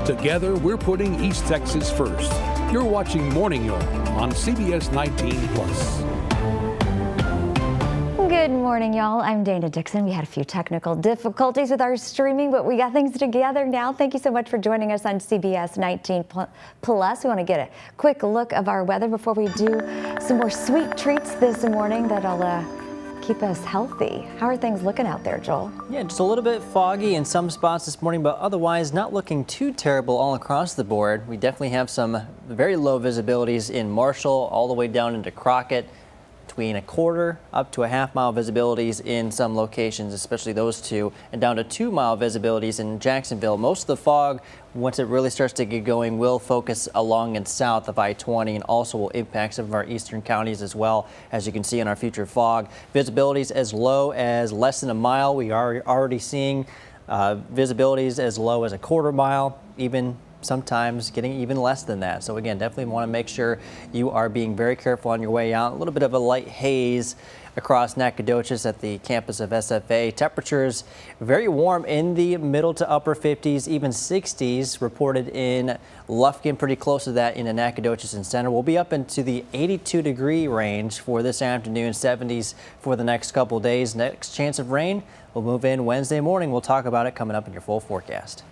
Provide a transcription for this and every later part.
Together, we're putting East Texas first. You're watching Morning Yard on CBS 19 Plus. Good morning, y'all. I'm Dana Dixon. We had a few technical difficulties with our streaming, but we got things together now. Thank you so much for joining us on CBS 19 Plus. We want to get a quick look of our weather before we do some more sweet treats this morning that'll keep us healthy. How are things looking out there, Joel? Yeah, just a little bit foggy in some spots this morning, but otherwise not looking too terrible all across the board. We definitely have some very low visibilities in Marshall all the way down into Crockett. Between a quarter up to a half-mile visibilities in some locations, especially those two, and down to 2-mile visibilities in Jacksonville. Most of the fog, once it really starts to get going, will focus along and south of I-20 and also will impact some of our eastern counties as well, as you can see in our future fog. Visibilities as low as less than a mile. We are already seeing visibilities as low as a quarter mile, even sometimes getting even less than that. So again, definitely want to make sure you are being very careful on your way out. A little bit of a light haze across Nacogdoches at the campus of SFA. Temperatures very warm in the middle to upper 50s, even 60s reported in Lufkin, pretty close to that in the Nacogdoches and Center. We'll be up into the 82-degree range for this afternoon, 70s for the next couple days. Next chance of rain will move in Wednesday morning. We'll talk about it coming up in your full forecast.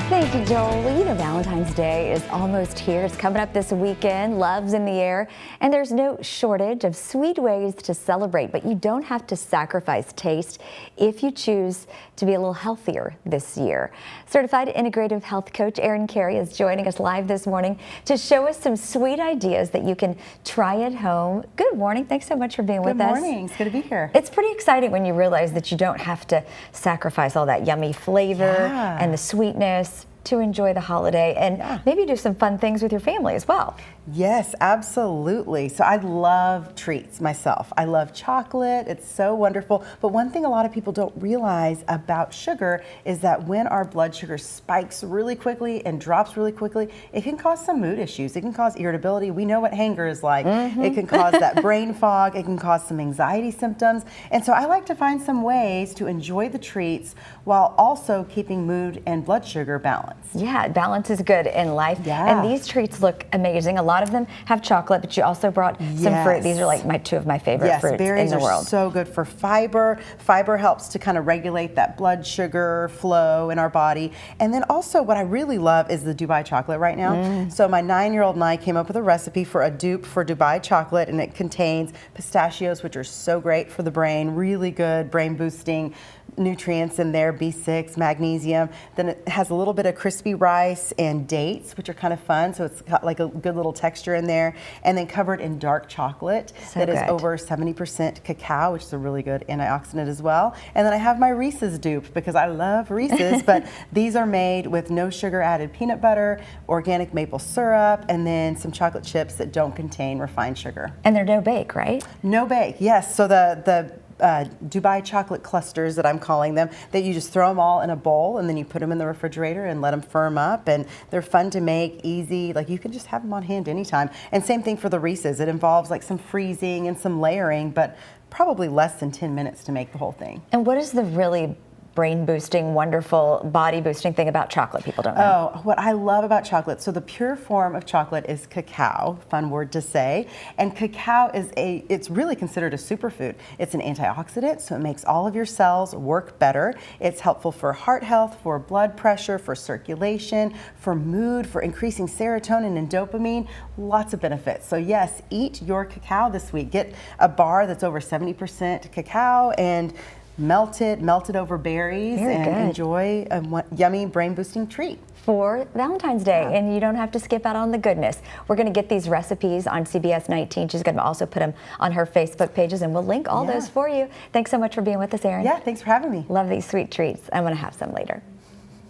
Thank you, Joel. Well, you know, Valentine's Day is almost here. It's coming up this weekend. Love's in the air. And there's no shortage of sweet ways to celebrate, but you don't have to sacrifice taste if you choose to be a little healthier this year. Certified Integrative Health Coach Erin Carey is joining us live this morning to show us some sweet ideas that you can try at home. Good morning. Thanks so much for being with us. Good morning. It's good to be here. It's pretty exciting when you realize that you don't have to sacrifice all that yummy flavor and the sweetness to enjoy the holiday and maybe do some fun things with your family as well. Yes, absolutely. So I love treats myself. I love chocolate. It's so wonderful. But one thing a lot of people don't realize about sugar is that when our blood sugar spikes really quickly and drops really quickly, it can cause some mood issues. It can cause irritability. We know what hunger is like. It can cause that brain fog. It can cause some anxiety symptoms. And so I like to find some ways to enjoy the treats while also keeping mood and blood sugar balanced. Yeah, balance is good in life. Yeah. And these treats look amazing. A lot of them have chocolate, but you also brought some fruit. These are like two of my favorite fruits berries in the world. Are so good for fiber. Fiber helps to kind of regulate that blood sugar flow in our body. And then also what I really love is the Dubai chocolate right now. So my 9-year-old and I came up with a recipe for a dupe for Dubai chocolate, and it contains pistachios, which are so great for the brain, really good brain boosting nutrients in there, B6, magnesium. Then it has a little bit of crispy rice and dates, which are kind of fun. So it's got like a good little texture in there. And then covered in dark chocolate that is over 70% cacao, which is a really good antioxidant as well. And then I have my Reese's dupe because I love Reese's, but these are made with no sugar added peanut butter, organic maple syrup, and then some chocolate chips that don't contain refined sugar. And they're no bake, right? No bake, yes. So the Dubai chocolate clusters that I'm calling them, that you just throw them all in a bowl and then you put them in the refrigerator and let them firm up, and they're fun to make, easy, like you can just have them on hand anytime. And same thing for the Reese's. It involves like some freezing and some layering, but probably less than 10 minutes to make the whole thing. And what is the really brain boosting, wonderful, body boosting thing about chocolate people don't know? Oh, what I love about chocolate, so the pure form of chocolate is cacao, fun word to say, and cacao is it's really considered a superfood. It's an antioxidant, so it makes all of your cells work better. It's helpful for heart health, for blood pressure, for circulation, for mood, for increasing serotonin and dopamine, lots of benefits. So yes, eat your cacao this week. Get a bar that's over 70% cacao and melt it over berries and enjoy a yummy brain boosting treat for Valentine's Day. And you don't have to skip out on the goodness. We're going to get these recipes on CBS 19. She's going to also put them on her Facebook pages, and we'll link all those for you. Thanks so much for being with us, Erin. Yeah, thanks for having me. Love these sweet treats. I'm going to have some later.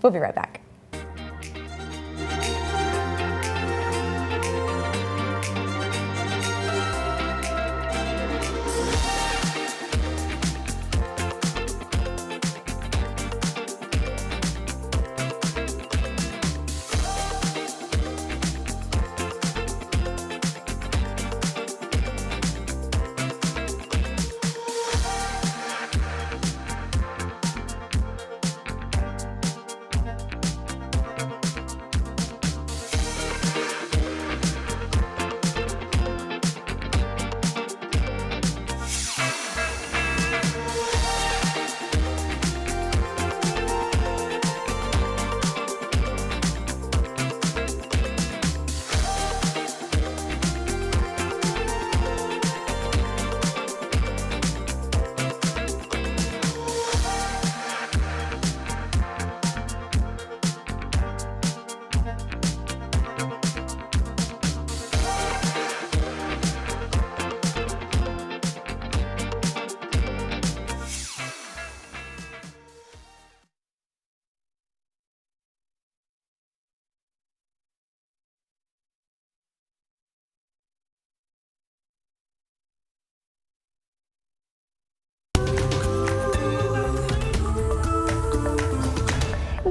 We'll be right back.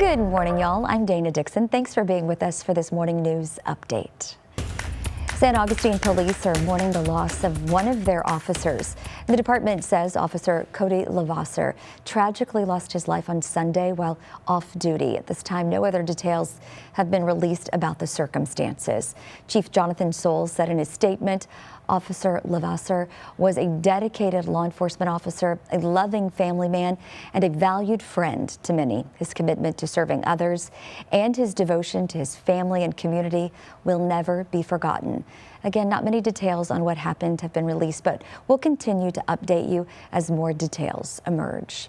Good morning, y'all. I'm Dana Dixon. Thanks for being with us for this morning news update. San Augustine police are mourning the loss of one of their officers. The department says Officer Cody Lavasser tragically lost his life on Sunday while off duty. At this time, no other details have been released about the circumstances. Chief Jonathan Souls said in his statement, Officer Lavasser was a dedicated law enforcement officer, a loving family man, and a valued friend to many. His commitment to serving others and his devotion to his family and community will never be forgotten. Again, not many details on what happened have been released, but we'll continue to update you as more details emerge.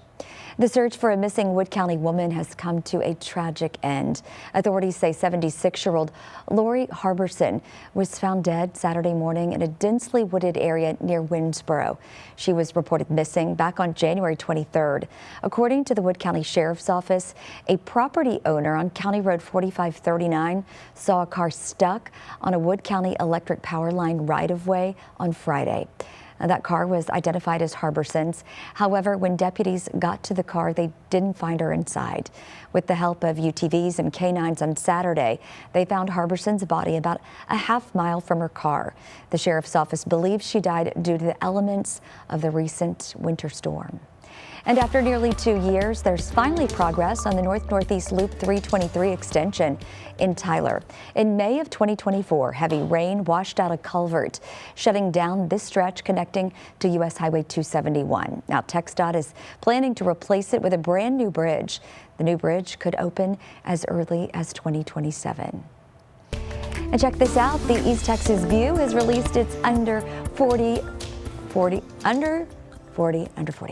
The search for a missing Wood County woman has come to a tragic end. Authorities say 76-year-old Lori Harbison was found dead Saturday morning in a densely wooded area near Winnsboro. She was reported missing back on January 23rd. According to the Wood County Sheriff's Office, a property owner on County Road 4539 saw a car stuck on a Wood County electric power line right-of-way on Friday. That car was identified as Harbison's. However, when deputies got to the car, they didn't find her inside. With the help of UTVs and canines on Saturday, they found Harbison's body about a half-mile from her car. The sheriff's office believes she died due to the elements of the recent winter storm. And after nearly 2 years, there's finally progress on the North-Northeast Loop 323 extension in Tyler. In May of 2024, heavy rain washed out a culvert, shutting down this stretch connecting to U.S. Highway 271. Now, TxDOT is planning to replace it with a brand new bridge. The new bridge could open as early as 2027. And check this out. The East Texas View has released its under 40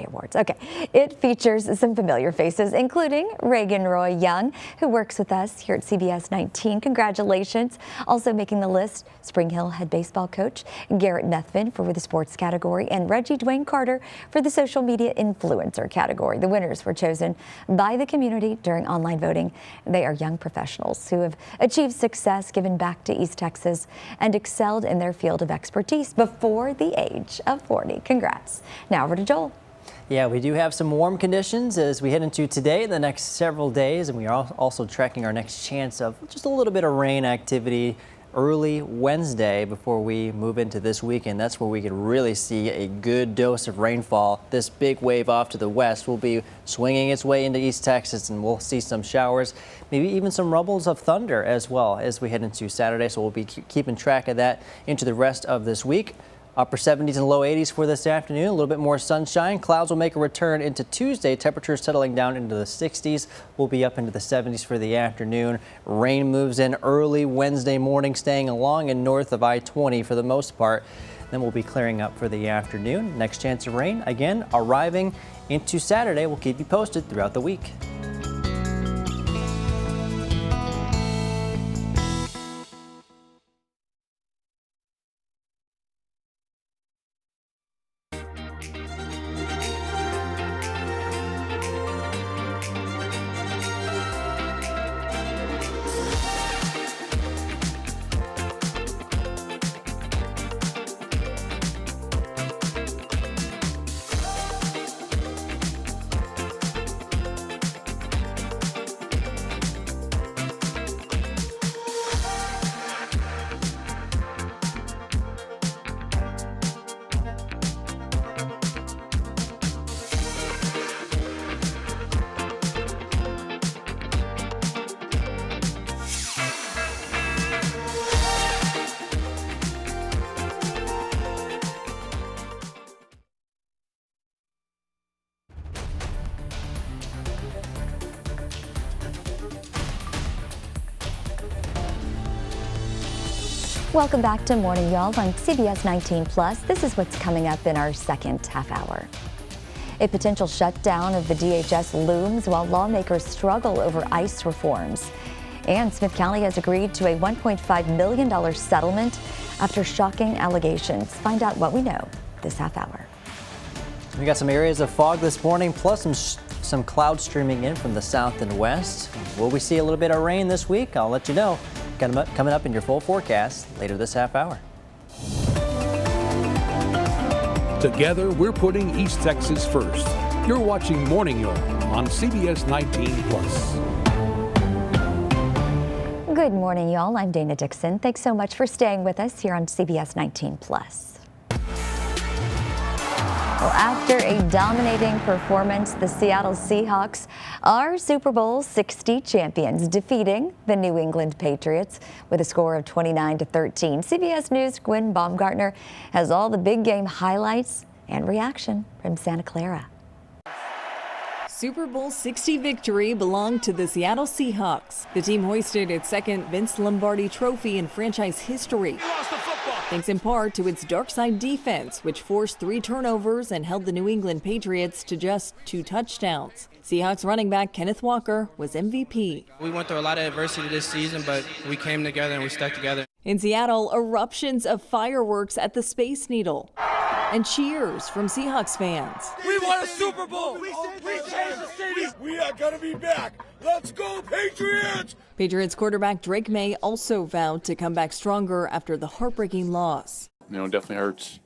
awards. Okay, it features some familiar faces, including Reagan Roy Young, who works with us here at CBS19. Congratulations. Also making the list, Spring Hill head baseball coach Garrett Methvin for the sports category and Reggie Dwayne Carter for the social media influencer category. The winners were chosen by the community during online voting. They are young professionals who have achieved success, given back to East Texas, and excelled in their field of expertise before the age of 40. Congrats. Now over to Joel. Yeah, we do have some warm conditions as we head into today, the next several days, and we are also tracking our next chance of just a little bit of rain activity early Wednesday before we move into this weekend. That's where we could really see a good dose of rainfall. This big wave off to the west will be swinging its way into East Texas, and we'll see some showers, maybe even some rumbles of thunder as well as we head into Saturday. So we'll be keeping track of that into the rest of this week. Upper 70s and low 80s for this afternoon. A little bit more sunshine. Clouds will make a return into Tuesday. Temperatures settling down into the 60s. We'll be up into the 70s for the afternoon. Rain moves in early Wednesday morning, staying along and north of I-20 for the most part. Then we'll be clearing up for the afternoon. Next chance of rain, again, arriving into Saturday. We'll keep you posted throughout the week. Welcome back to Morning Y'all on CBS 19 Plus. This is what's coming up in our second half hour. A potential shutdown of the DHS looms while lawmakers struggle over ICE reforms. And Smith County has agreed to a $1.5 million settlement after shocking allegations. Find out what we know this half hour. We got some areas of fog this morning, plus some clouds streaming in from the south and west. Will we see a little bit of rain this week? I'll let you know. Coming up in your full forecast later this half hour. Together, we're putting East Texas first. You're watching Morning York on CBS 19 Plus. Good morning, y'all. I'm Dana Dixon. Thanks so much for staying with us here on CBS 19 Plus. Well, after a dominating performance, the Seattle Seahawks are Super Bowl 60 champions, defeating the New England Patriots with a score of 29-13. CBS News' Gwen Baumgartner has all the big game highlights and reaction from Santa Clara. Super Bowl 60 victory belonged to the Seattle Seahawks. The team hoisted its second Vince Lombardi trophy in franchise history, thanks in part to its dark side defense, which forced 3 turnovers and held the New England Patriots to just 2 touchdowns. Seahawks running back Kenneth Walker was MVP. We went through a lot of adversity this season, but we came together and we stuck together. In Seattle, eruptions of fireworks at the Space Needle and cheers from Seahawks fans. We won a Super Bowl! We changed the city! We are gonna be back! Let's go, Patriots! Patriots quarterback Drake May also vowed to come back stronger after the heartbreaking loss. You know, it definitely hurts.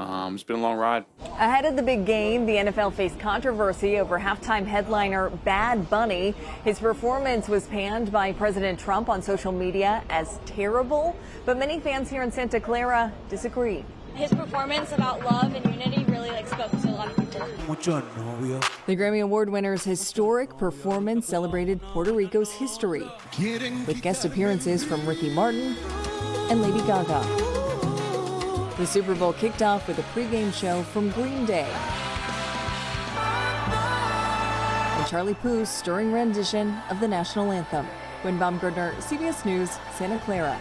It's been a long ride. Ahead of the big game, the NFL faced controversy over halftime headliner Bad Bunny. His performance was panned by President Trump on social media as terrible, but many fans here in Santa Clara disagree. His performance about love and unity really spoke to a lot of people. The Grammy Award winner's historic performance celebrated Puerto Rico's history with guest appearances from Ricky Martin and Lady Gaga. The Super Bowl kicked off with a pregame show from Green Day and Charlie Puth's stirring rendition of the national anthem. Gwen Baumgartner, CBS News, Santa Clara.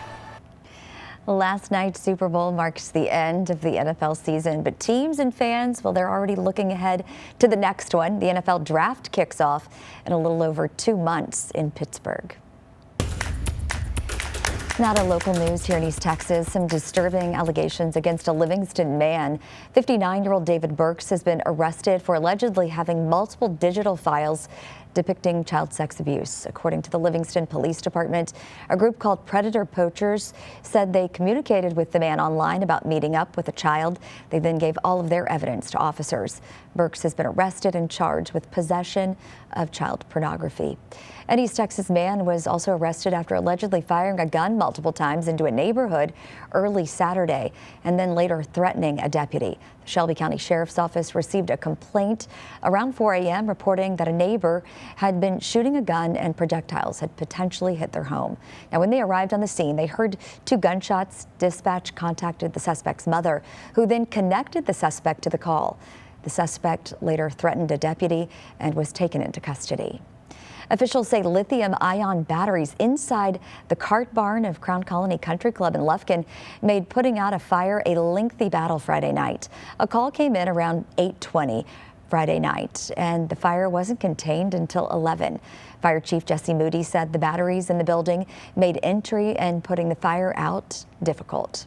Last night's Super Bowl marks the end of the NFL season, but teams and fans, well, they're already looking ahead to the next one. The NFL draft kicks off in a little over 2 months in Pittsburgh. Now to local news here in East Texas. Some disturbing allegations against a Livingston man. 59-year-old David Burks has been arrested for allegedly having multiple digital files depicting child sex abuse. According to the Livingston Police Department, a group called Predator Poachers said they communicated with the man online about meeting up with a child. They then gave all of their evidence to officers. Burks has been arrested and charged with possession of child pornography. An East Texas man was also arrested after allegedly firing a gun multiple times into a neighborhood early Saturday and then later threatening a deputy. The Shelby County Sheriff's Office received a complaint around 4 a.m. reporting that a neighbor had been shooting a gun and projectiles had potentially hit their home. Now, when they arrived on the scene, they heard 2 gunshots. Dispatch contacted the suspect's mother, who then connected the suspect to the call. The suspect later threatened a deputy and was taken into custody. Officials say lithium-ion batteries inside the cart barn of Crown Colony Country Club in Lufkin made putting out a fire a lengthy battle Friday night. A call came in around 8:20 Friday night, and the fire wasn't contained until 11. Fire Chief Jesse Moody said the batteries in the building made entry and putting the fire out difficult.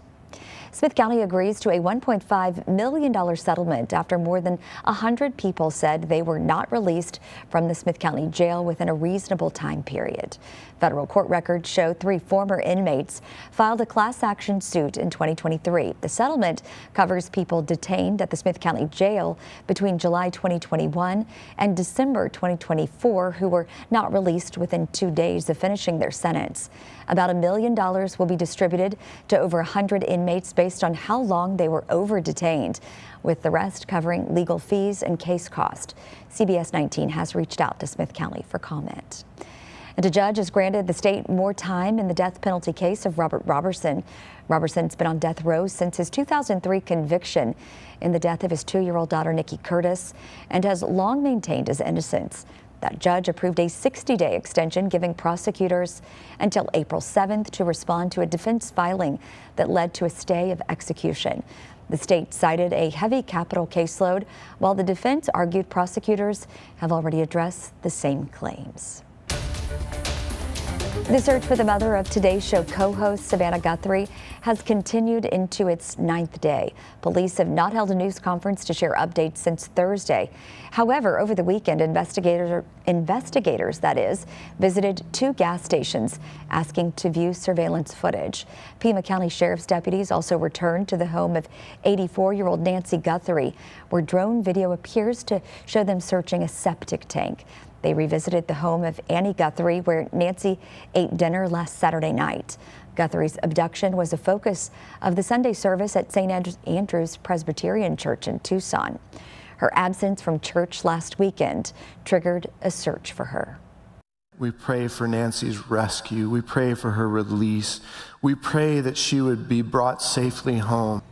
Smith County agrees to a $1.5 million settlement after more than 100 people said they were not released from the Smith County jail within a reasonable time period. Federal court records show 3 former inmates filed a class action suit in 2023. The settlement covers people detained at the Smith County jail between July 2021 and December 2024 who were not released within 2 days of finishing their sentence. About $1 million will be distributed to over 100 inmates based on how long they were over detained, with the rest covering legal fees and case cost. CBS 19 has reached out to Smith County for comment. And a judge has granted the state more time in the death penalty case of Robert Robertson. Robertson's been on death row since his 2003 conviction in the death of his 2-year-old daughter, Nikki Curtis, and has long maintained his innocence. That judge approved a 60-day extension, giving prosecutors until April 7th to respond to a defense filing that led to a stay of execution. The state cited a heavy capital caseload, while the defense argued prosecutors have already addressed the same claims. The search for the mother of Today's Show co-host Savannah Guthrie has continued into its 9th day. Police have not held a news conference to share updates since Thursday. However, over the weekend, investigators visited 2 gas stations asking to view surveillance footage. Pima County Sheriff's deputies also returned to the home of 84-year-old Nancy Guthrie, where drone video appears to show them searching a septic tank. They revisited the home of Annie Guthrie, where Nancy ate dinner last Saturday night. Guthrie's abduction was a focus of the Sunday service at St. Andrew's Presbyterian Church in Tucson. Her absence from church last weekend triggered a search for her. We pray for Nancy's rescue. We pray for her release. We pray that she would be brought safely home.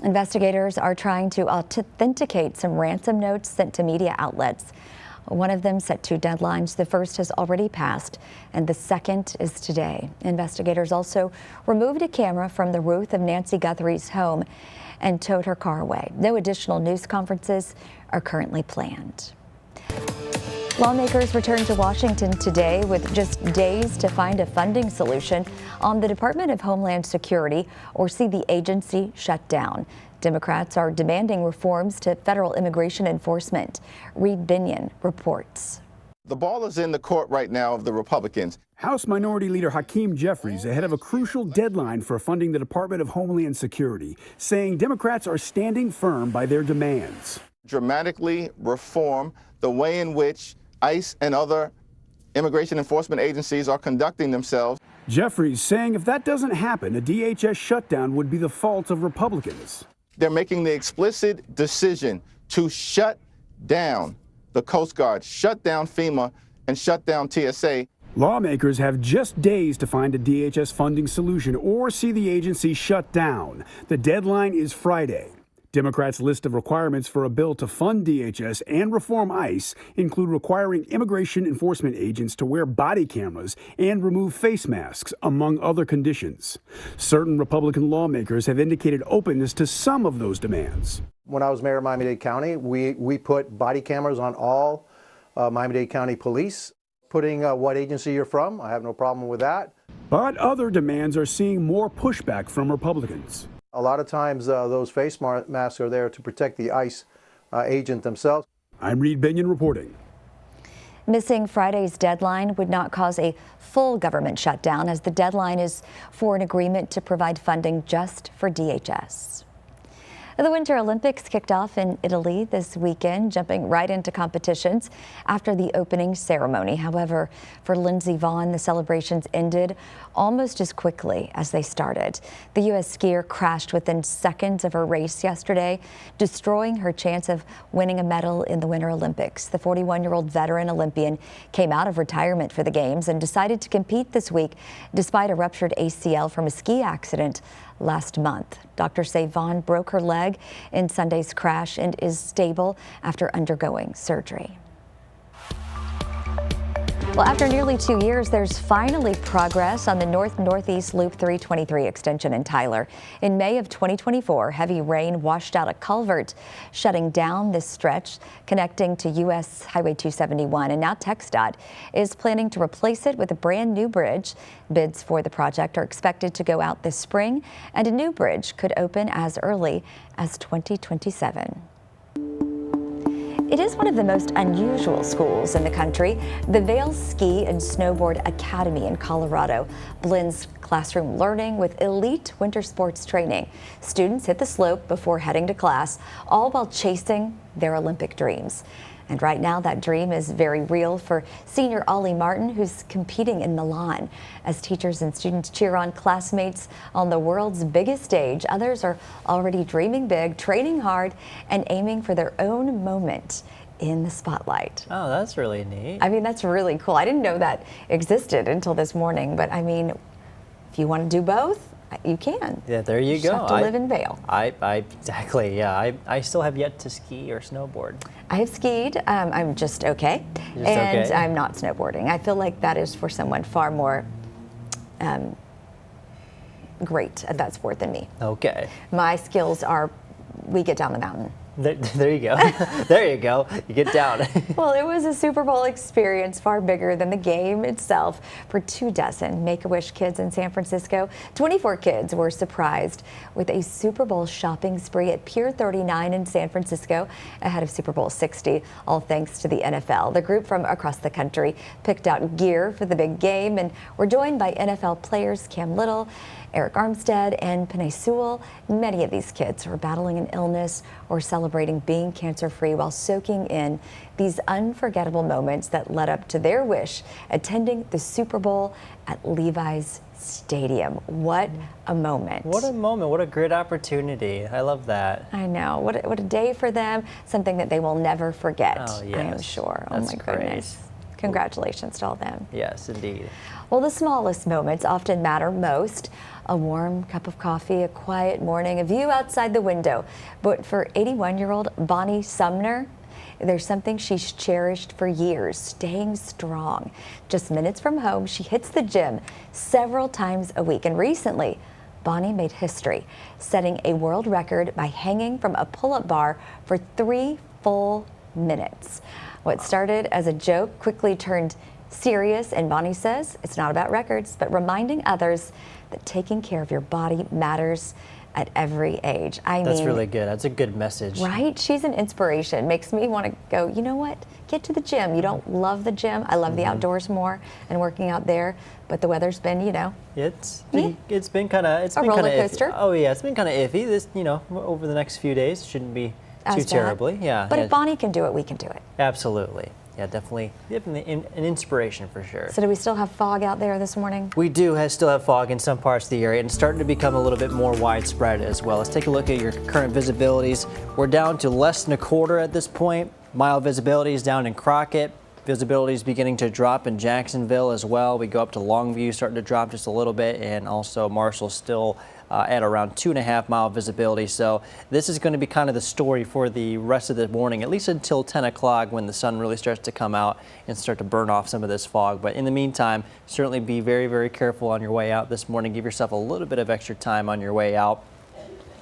Investigators are trying to authenticate some ransom notes sent to media outlets. One of them set two deadlines. The first has already passed, and the second is today. Investigators also removed a camera from the roof of Nancy Guthrie's home and towed her car away. No additional news conferences are currently planned. Lawmakers return to Washington today with just days to find a funding solution on the Department of Homeland Security or see the agency shut down. Democrats are demanding reforms to federal immigration enforcement. Reed Binion reports. The ball is in the court right now of the Republicans. House Minority Leader Hakeem Jeffries ahead of a crucial deadline for funding the Department of Homeland Security, saying Democrats are standing firm by their demands. Dramatically reform the way in which ICE and other immigration enforcement agencies are conducting themselves. Jeffries saying if that doesn't happen, a DHS shutdown would be the fault of Republicans. They're making the explicit decision to shut down the Coast Guard, shut down FEMA, and shut down TSA. Lawmakers have just days to find a DHS funding solution or see the agency shut down. The deadline is Friday. Democrats' list of requirements for a bill to fund DHS and reform ICE include requiring immigration enforcement agents to wear body cameras and remove face masks, among other conditions. Certain Republican lawmakers have indicated openness to some of those demands. When I was mayor of Miami-Dade County, we put body cameras on all Miami-Dade County police. Putting what agency you're from, I have no problem with that. But other demands are seeing more pushback from Republicans. A lot of times those face masks are there to protect the ICE agent themselves. I'm Reed Binion reporting. Missing Friday's deadline would not cause a full government shutdown, as the deadline is for an agreement to provide funding just for DHS. The Winter Olympics kicked off in Italy this weekend, jumping right into competitions after the opening ceremony. However, for Lindsey Vonn, the celebrations ended almost as quickly as they started. The U.S. skier crashed within seconds of her race yesterday, destroying her chance of winning a medal in the Winter Olympics. The 41-year-old veteran Olympian came out of retirement for the Games and decided to compete this week despite a ruptured ACL from a ski accident last month. Doctors say Vonn broke her leg in Sunday's crash and is stable after undergoing surgery. Well, after nearly 2 years, there's finally progress on the North-Northeast Loop 323 extension in Tyler. In May of 2024, heavy rain washed out a culvert, shutting down this stretch connecting to U.S. Highway 271. And now TxDOT is planning to replace it with a brand new bridge. Bids for the project are expected to go out this spring, and a new bridge could open as early as 2027. It is one of the most unusual schools in the country. The Vail Ski and Snowboard Academy in Colorado blends classroom learning with elite winter sports training. Students hit the slope before heading to class, all while chasing their Olympic dreams. And right now, that dream is very real for senior Ollie Martin, who's competing in Milan. As teachers and students cheer on classmates on the world's biggest stage, others are already dreaming big, training hard, and aiming for their own moment in the spotlight. Oh, that's really neat. I mean, that's really cool. I didn't know that existed until this morning, but I mean, if you want to do both, you can. Yeah, there you go. Just have to live in Vail. Exactly, yeah. I still have yet to ski or snowboard. I have skied. I'm just okay. And I'm not snowboarding. I feel like that is for someone far more great at that sport than me. Okay. My skills are, we get down the mountain. There you go. There you go. You get down. Well, it was a Super Bowl experience far bigger than the game itself. For 24 Make-A-Wish kids in San Francisco, 24 kids were surprised with a Super Bowl shopping spree at Pier 39 in San Francisco ahead of Super Bowl 60, all thanks to the NFL. The group from across the country picked out gear for the big game, and were joined by NFL players Cam Little, Eric Armstead, and Penei Sewell. Many of these kids were battling an illness or celebrating celebrating being cancer-free while soaking in these unforgettable moments that led up to their wish, attending the Super Bowl at Levi's Stadium. What a moment. What a moment. What a great opportunity. I love that. I know. What a day for them. Something that they will never forget, Oh, yes. I am sure. That's oh, my great. goodness. Congratulations to all them. Yes, indeed. Well, the smallest moments often matter most. A warm cup of coffee, a quiet morning, a view outside the window. But for 81-year-old Bonnie Sumner, there's something she's cherished for years, staying strong. Just minutes from home, she hits the gym several times a week. And recently, Bonnie made history, setting a world record by hanging from a pull-up bar for 3 full minutes. What started as a joke quickly turned serious, and Bonnie says it's not about records, but reminding others that taking care of your body matters at every age. That's really good. That's a good message. Right? She's an inspiration. Makes me want to go, you know what? Get to the gym. You don't love the gym. I love the outdoors more and working out there, but the weather's been, you know. It's been kind of a roller coaster. Oh yeah, it's been kind of iffy. This, you know, over the next few days shouldn't be too terribly. Yeah. But if Bonnie can do it, we can do it. Absolutely. Yeah, definitely an inspiration for sure. So do we still have fog out there this morning? We do still have fog in some parts of the area, and it's starting to become a little bit more widespread as well. Let's take a look at your current visibilities. We're down to less than a quarter at this point. Mild visibility is down in Crockett. Visibility is beginning to drop in Jacksonville as well. We go up to Longview, starting to drop just a little bit, and also Marshall still at around 2.5 mile visibility. So this is going to be kind of the story for the rest of the morning, at least until 10 o'clock when the sun really starts to come out and start to burn off some of this fog. But in the meantime, certainly be very, very careful on your way out this morning. Give yourself a little bit of extra time on your way out.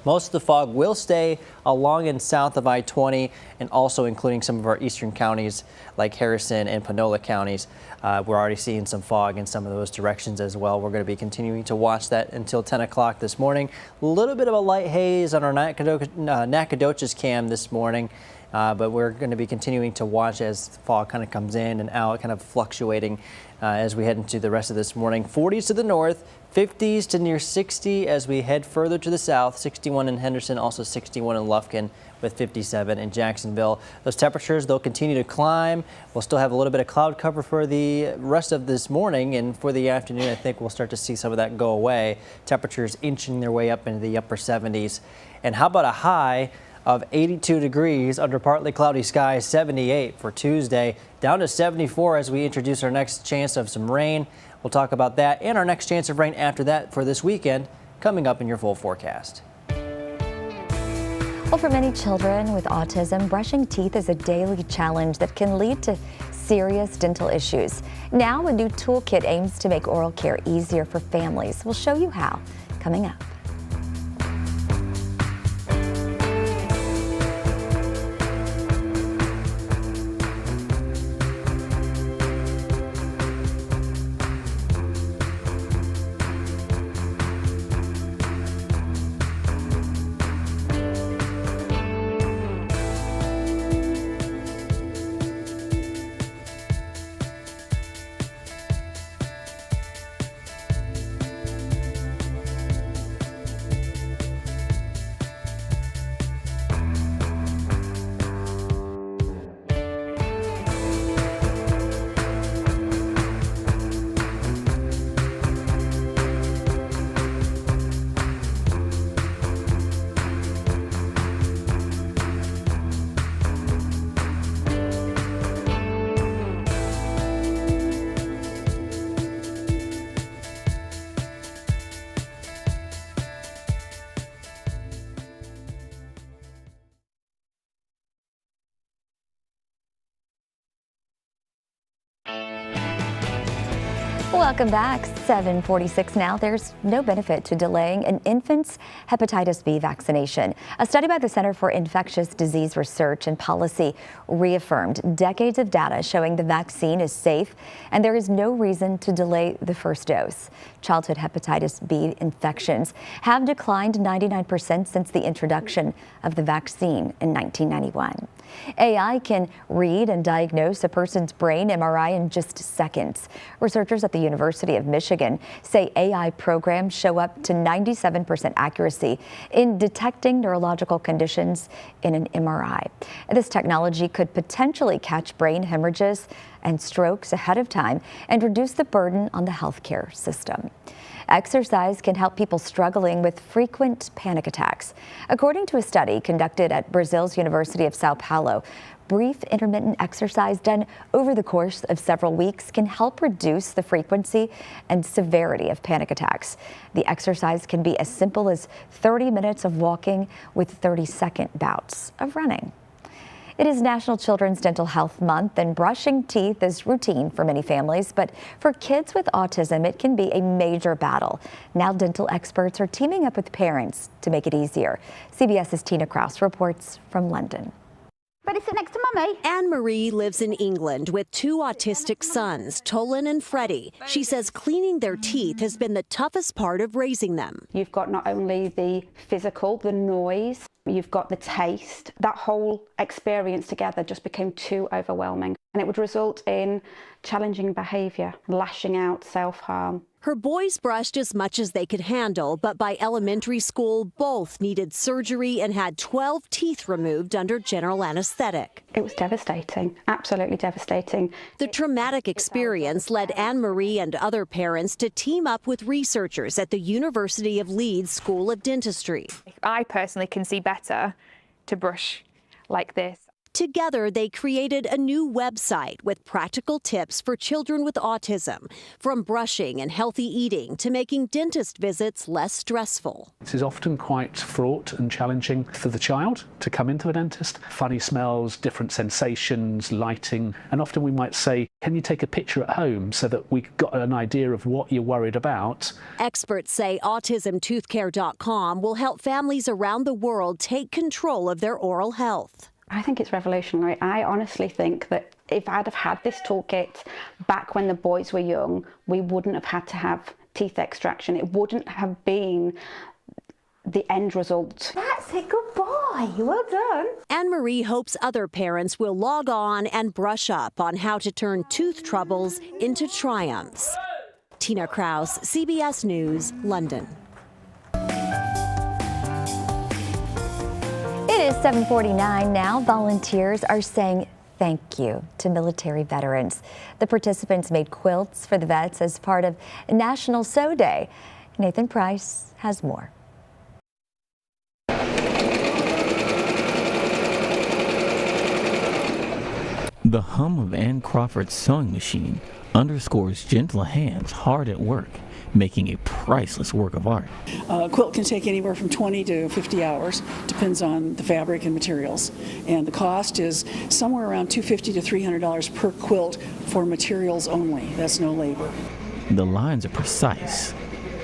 Most of the fog will stay along and south of I-20 and also including some of our eastern counties like Harrison and Panola counties. We're already seeing some fog in some of those directions as well. We're going to be continuing to watch that until 10 o'clock this morning. A little bit of a light haze on our Nacogdoches cam this morning. But we're going to be continuing to watch as fog kind of comes in and out, kind of fluctuating as we head into the rest of this morning. 40s to the north, 50s to near 60 as we head further to the south. 61 in Henderson, also 61 in Lufkin with 57 in Jacksonville. Those temperatures, they'll continue to climb. We'll still have a little bit of cloud cover for the rest of this morning, and for the afternoon, I think we'll start to see some of that go away. Temperatures inching their way up into the upper 70s. And how about a high of 82 degrees under partly cloudy skies, 78 for Tuesday, down to 74 as we introduce our next chance of some rain. We'll talk about that and our next chance of rain after that for this weekend coming up in your full forecast. Well, for many children with autism, brushing teeth is a daily challenge that can lead to serious dental issues. Now, a new toolkit aims to make oral care easier for families. We'll show you how coming up. Welcome back. 7:46 now. There's no benefit to delaying an infant's hepatitis B vaccination. A study by the Center for Infectious Disease Research and Policy reaffirmed decades of data showing the vaccine is safe and there is no reason to delay the first dose. Childhood hepatitis B infections have declined 99% since the introduction of the vaccine in 1991. AI can read and diagnose a person's brain MRI in just seconds. Researchers at the University of Michigan say AI programs show up to 97% accuracy in detecting neurological conditions in an MRI. This technology could potentially catch brain hemorrhages and strokes ahead of time and reduce the burden on the healthcare system. Exercise can help people struggling with frequent panic attacks. According to a study conducted at Brazil's University of Sao Paulo, brief intermittent exercise done over the course of several weeks can help reduce the frequency and severity of panic attacks. The exercise can be as simple as 30 minutes of walking with 30-second bouts of running. It is National Children's Dental Health Month, and brushing teeth is routine for many families, but for kids with autism, it can be a major battle. Now dental experts are teaming up with parents to make it easier. CBS's Tina Kraus reports from London. Ready to sit next to Mummy? Anne-Marie lives in England with two autistic sons, Tolan and Freddie. She says cleaning their teeth has been the toughest part of raising them. You've got not only the physical, the noise, you've got the taste. That whole experience together just became too overwhelming, and it would result in challenging behaviour, lashing out, self-harm. Her boys brushed as much as they could handle, but by elementary school, both needed surgery and had 12 teeth removed under general anesthetic. It was devastating, absolutely devastating. The traumatic experience led Anne-Marie and other parents to team up with researchers at the University of Leeds School of Dentistry. I personally can see better to brush like this. Together, they created a new website with practical tips for children with autism, from brushing and healthy eating to making dentist visits less stressful. This is often quite fraught and challenging for the child to come into the dentist. Funny smells, different sensations, lighting, and often we might say, can you take a picture at home so that we got an idea of what you're worried about? Experts say autismtoothcare.com will help families around the world take control of their oral health. I think it's revolutionary. I honestly think that if I'd have had this toolkit back when the boys were young, we wouldn't have had to have teeth extraction. It wouldn't have been the end result. That's it, good boy. Well done. Anne-Marie hopes other parents will log on and brush up on how to turn tooth troubles into triumphs. Tina Kraus, CBS News, London. It is 7:49 now. Volunteers are saying thank you to military veterans. The participants made quilts for the vets as part of National Sew Day. Nathan Price has more. The hum of Ann Crawford's sewing machine underscores gentle hands hard at work, making a priceless work of art. A quilt can take anywhere from 20 to 50 hours, depends on the fabric and materials. And the cost is somewhere around $250 to $300 per quilt for materials only. That's no labor. The lines are precise,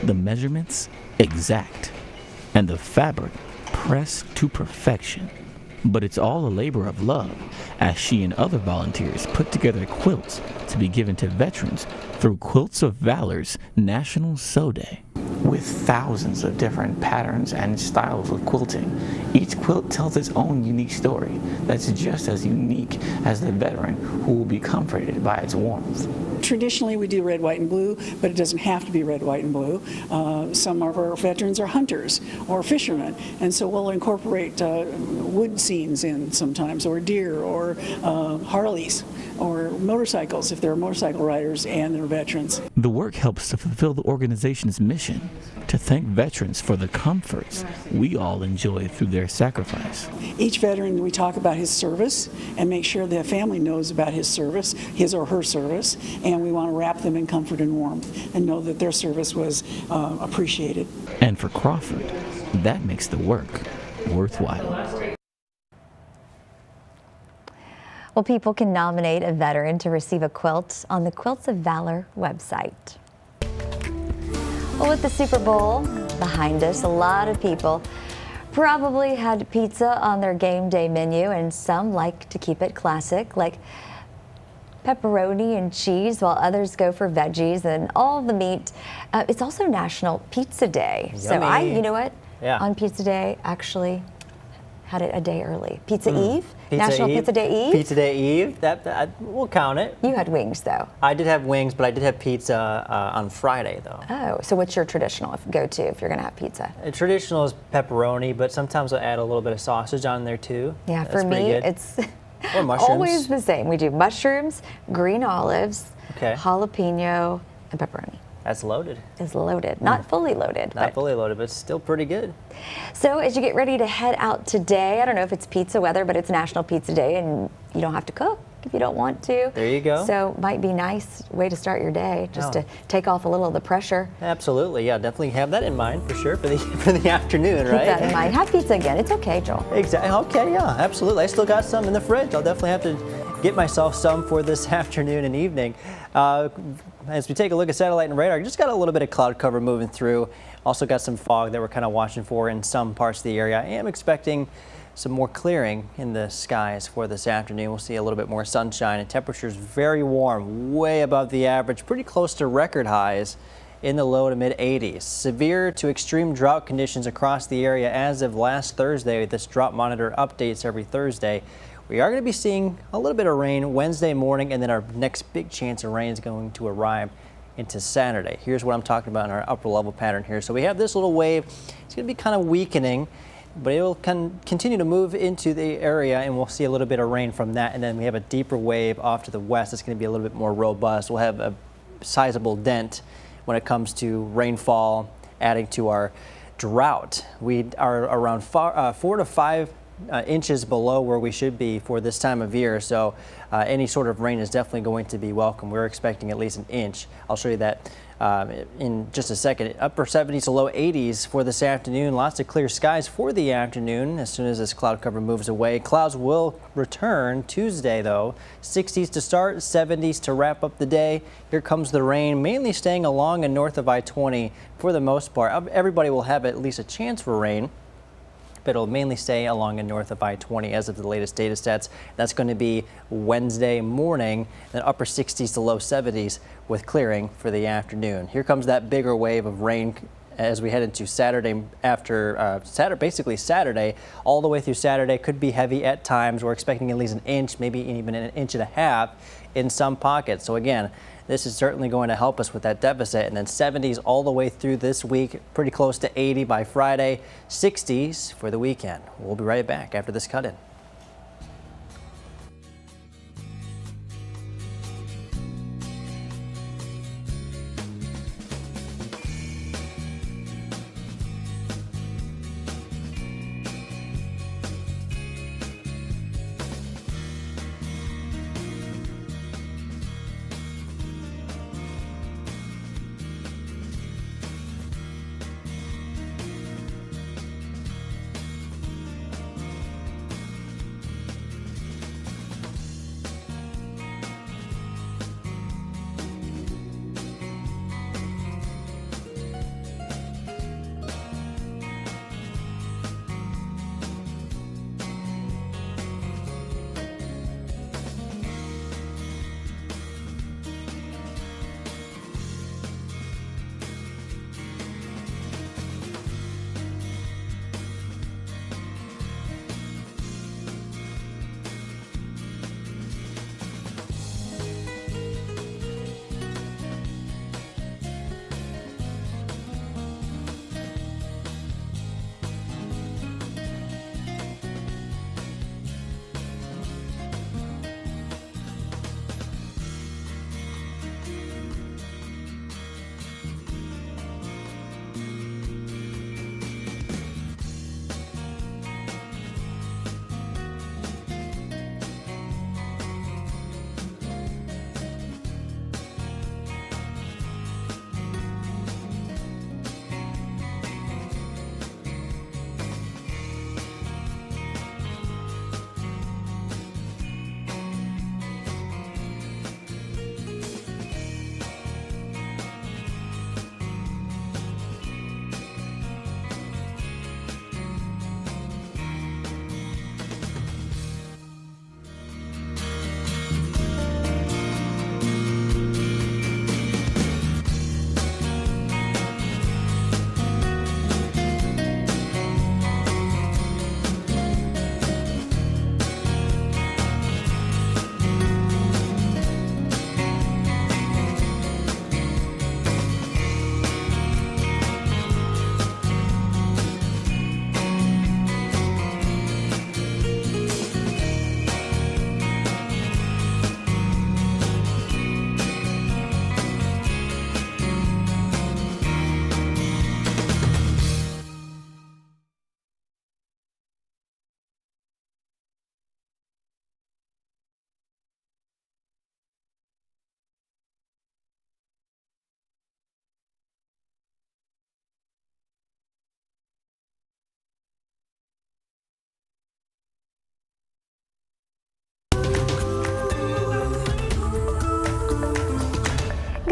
the measurements exact, and the fabric pressed to perfection. But it's all a labor of love, as she and other volunteers put together quilts to be given to veterans through Quilts of Valor's National Sew Day. With thousands of different patterns and styles of quilting, each quilt tells its own unique story that's just as unique as the veteran who will be comforted by its warmth. Traditionally, we do red, white, and blue, but it doesn't have to be red, white, and blue. Some of our veterans are hunters or fishermen, and so we'll incorporate wood scenes in sometimes, or deer, or Harleys, or motorcycles if they're motorcycle riders and they're veterans. The work helps to fulfill the organization's mission to thank veterans for the comforts we all enjoy through their sacrifice. Each veteran, we talk about his service and make sure the family knows about his service, his or her service, and we want to wrap them in comfort and warmth and know that their service was appreciated. And for Crawford, that makes the work worthwhile. Well, people can nominate a veteran to receive a quilt on the Quilts of Valor website. Well, with the Super Bowl behind us, a lot of people probably had pizza on their game day menu, and some like to keep it classic, like pepperoni and cheese, while others go for veggies and all the meat. It's also National Pizza Day. Yummy. So you know what? Yeah. On Pizza Day, actually had it a day early. Pizza Eve National Pizza Day Eve? Pizza Day Eve. We'll count it. You had wings, though. I did have wings, but I did have pizza on Friday, though. Oh, so what's your traditional go-to if you're going to have pizza? Traditional is pepperoni, but sometimes I'll add a little bit of sausage on there, too. Yeah, That's for me, good. it's or mushrooms. always the same. We do mushrooms, green olives, okay, jalapeno, and pepperoni. That's loaded. It's loaded. Not fully loaded. Not fully loaded, but still pretty good. So as you get ready to head out today, I don't know if it's pizza weather, but it's National Pizza Day, and you don't have to cook if you don't want to. There you go. So might be nice way to start your day, just to take off a little of the pressure. Absolutely, yeah, definitely have that in mind for sure for the afternoon, right? Keep that in mind. Have pizza again. It's okay, Joel. Exactly. Okay, yeah, absolutely. I still got some in the fridge. I'll definitely have to get myself some for this afternoon and evening. As we take a look at satellite and radar, just got a little bit of cloud cover moving through. Also got some fog that we're kind of watching for in some parts of the area. I am expecting some more clearing in the skies for this afternoon. We'll see a little bit more sunshine and temperatures very warm, way above the average, pretty close to record highs in the low to mid 80s. Severe to extreme drought conditions across the area as of last Thursday. This drought monitor updates every Thursday. We are going to be seeing a little bit of rain Wednesday morning, and then our next big chance of rain is going to arrive into Saturday. Here's what I'm talking about in our upper level pattern here. So we have this little wave. It's going to be kind of weakening, but it will continue to move into the area, and we'll see a little bit of rain from that. And then we have a deeper wave off to the west. It's going to be a little bit more robust. We'll have a sizable dent when it comes to rainfall, adding to our drought. We are around 4 to 5 inches below where we should be for this time of year, so any sort of rain is definitely going to be welcome. We're expecting at least an inch. I'll show you that in just a second. Upper 70s to low 80s for this afternoon. Lots of clear skies for the afternoon as soon as this cloud cover moves away. Clouds will return Tuesday, though. 60s to start, 70s to wrap up the day. Here comes the rain, mainly staying along and north of I-20 for the most part. Everybody will have at least a chance for rain, but it'll mainly stay along and north of I-20 as of the latest data sets. That's going to be Wednesday morning, then upper 60s to low 70s with clearing for the afternoon. Here comes that bigger wave of rain as we head into Saturday basically Saturday, all the way through Saturday. Could be heavy at times. We're expecting at least an inch, maybe even an inch and a half in some pockets. So again, this is certainly going to help us with that deficit. And then 70s all the way through this week, pretty close to 80 by Friday, 60s for the weekend. We'll be right back after this cut-in.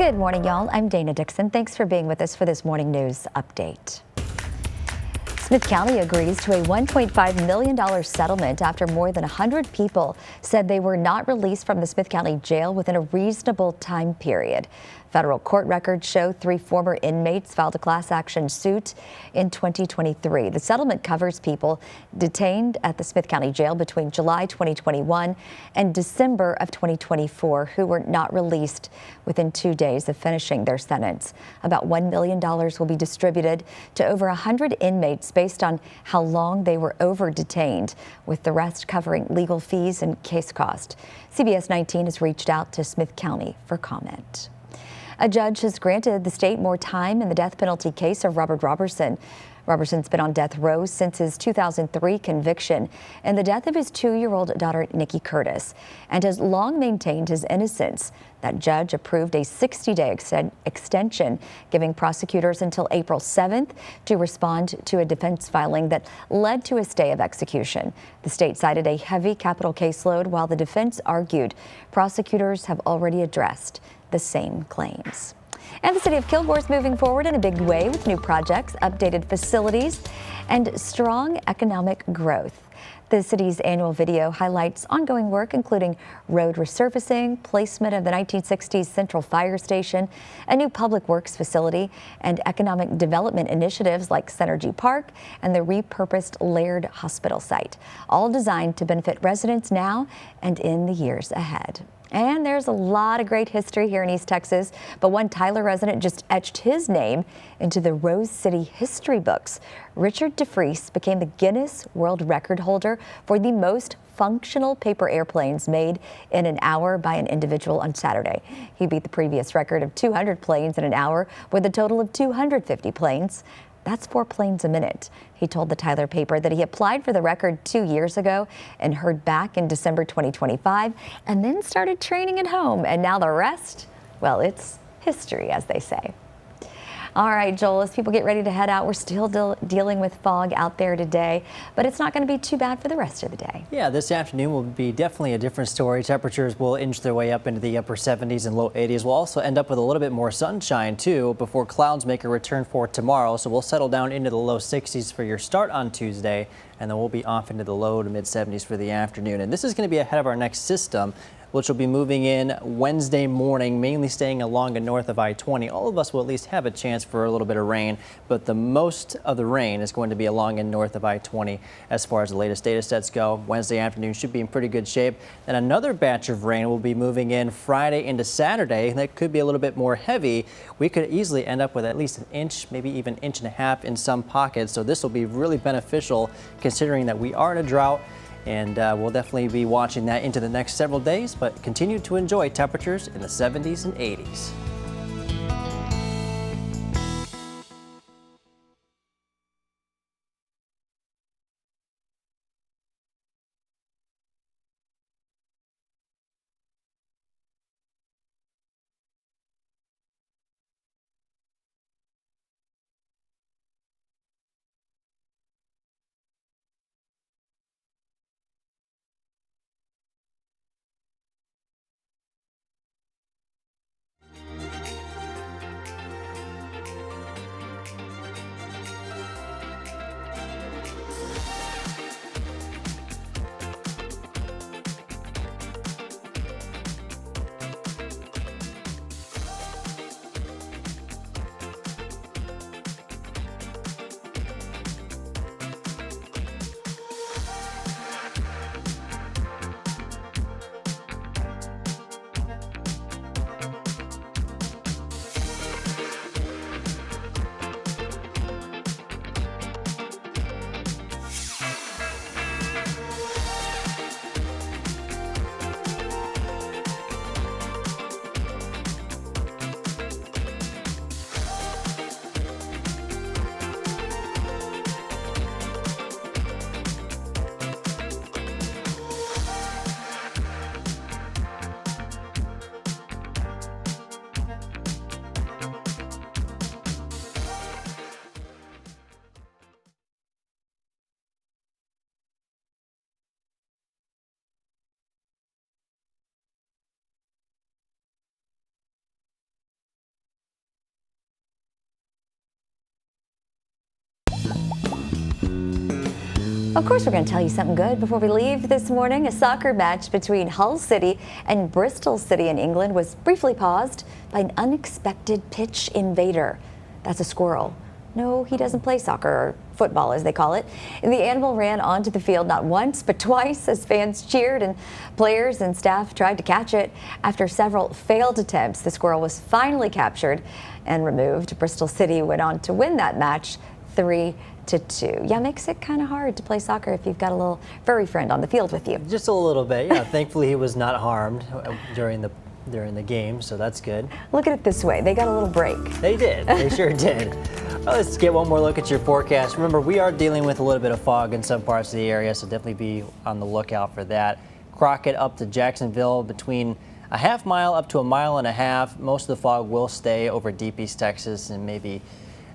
Good morning, y'all. I'm Dana Dixon. Thanks for being with us for this morning news update. Smith County agrees to a $1.5 million settlement after more than 100 people said they were not released from the Smith County Jail within a reasonable time period. Federal court records show 3 former inmates filed a class action suit in 2023. The settlement covers people detained at the Smith County Jail between July 2021 and December of 2024 who were not released within 2 days of finishing their sentence. About $1 million will be distributed to over 100 inmates based on how long they were over detained, with the rest covering legal fees and case cost. CBS19 has reached out to Smith County for comment. A judge has granted the state more time in the death penalty case of Robert Robertson. Robertson's been on death row since his 2003 conviction in the death of his 2-year-old daughter, Nikki Curtis, and has long maintained his innocence. That judge approved a 60-day extension, giving prosecutors until April 7th to respond to a defense filing that led to a stay of execution. The state cited a heavy capital caseload, while the defense argued prosecutors have already addressed the same claims. And the city of Kilgore is moving forward in a big way with new projects, updated facilities, and strong economic growth. The city's annual video highlights ongoing work, including road resurfacing, placement of the 1960s Central Fire Station, a new public works facility, and economic development initiatives like Synergy Park and the repurposed Laird Hospital site, all designed to benefit residents now and in the years ahead. And there's a lot of great history here in East Texas, but one Tyler resident just etched his name into the Rose City history books. Richard DeFries became the Guinness World Record holder for the most functional paper airplanes made in an hour by an individual on Saturday. He beat the previous record of 200 planes in an hour with a total of 250 planes. That's 4 planes a minute. He told the Tyler paper that he applied for the record 2 years ago and heard back in December 2025 and then started training at home. And now the rest, well, it's history, as they say. All right, Joel, as people get ready to head out, we're still dealing with fog out there today, but it's not going to be too bad for the rest of the day. Yeah, this afternoon will be definitely a different story. Temperatures will inch their way up into the upper 70s and low 80s. We'll also end up with a little bit more sunshine, too, before clouds make a return for tomorrow. So we'll settle down into the low 60s for your start on Tuesday, and then we'll be off into the low to mid 70s for the afternoon. And this is going to be ahead of our next system, which will be moving in Wednesday morning, mainly staying along and north of I-20. All of us will at least have a chance for a little bit of rain, but the most of the rain is going to be along and north of I-20 as far as the latest data sets go. Wednesday afternoon should be in pretty good shape. Then another batch of rain will be moving in Friday into Saturday. That could be a little bit more heavy. We could easily end up with at least an inch, maybe even an inch and a half in some pockets. So this will be really beneficial considering that we are in a drought. And we'll definitely be watching that into the next several days, but continue to enjoy temperatures in the 70s and 80s. Of course, we're going to tell you something good before we leave this morning. A soccer match between Hull City and Bristol City in England was briefly paused by an unexpected pitch invader. That's a squirrel. No, he doesn't play soccer, or football as they call it. And the animal ran onto the field not once, but twice as fans cheered and players and staff tried to catch it. After several failed attempts, the squirrel was finally captured and removed. Bristol City went on to win that match 3-2. Yeah, makes it kind of hard to play soccer if you've got a little furry friend on the field with you. Just a little bit, yeah. Thankfully, he was not harmed during the game, so that's good. Look at it this way, they got a little break. They did, they sure did. Well, let's get one more look at your forecast. Remember, we are dealing with a little bit of fog in some parts of the area, so definitely be on the lookout for that. Crockett up to Jacksonville, between a half mile up to a mile and a half. Most of the fog will stay over deep East Texas and maybe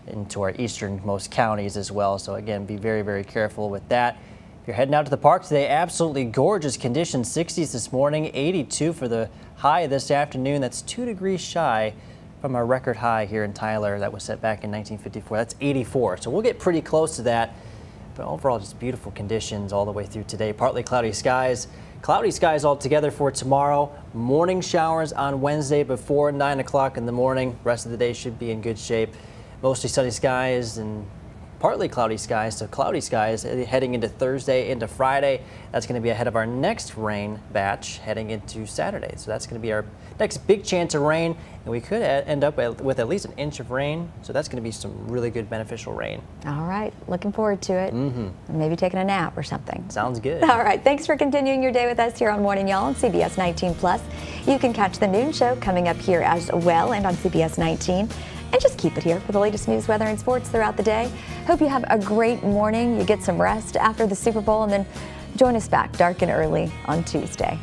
into our easternmost counties as well. So again, be very, very careful with that. If you're heading out to the park today, absolutely gorgeous conditions. 60s this morning, 82 for the high this afternoon. That's 2 degrees shy from our record high here in Tyler that was set back in 1954. That's 84. So we'll get pretty close to that. But overall, just beautiful conditions all the way through today. Partly cloudy skies. Cloudy skies altogether for tomorrow. Morning showers on Wednesday before 9 o'clock in the morning. Rest of the day should be in good shape. Mostly sunny skies and partly cloudy skies, so cloudy skies heading into Thursday, into Friday. That's going to be ahead of our next rain batch heading into Saturday. So that's going to be our next big chance of rain, and we could end up with at least an inch of rain. So that's going to be some really good beneficial rain. All right, looking forward to it. Maybe taking a nap or something. Sounds good. All right, thanks for continuing your day with us here on Morning Y'all on CBS 19 Plus. You can catch the noon show coming up here as well and on CBS 19. And just keep it here for the latest news, weather, and sports throughout the day. Hope you have a great morning. You get some rest after the Super Bowl, and then join us back dark and early on Tuesday.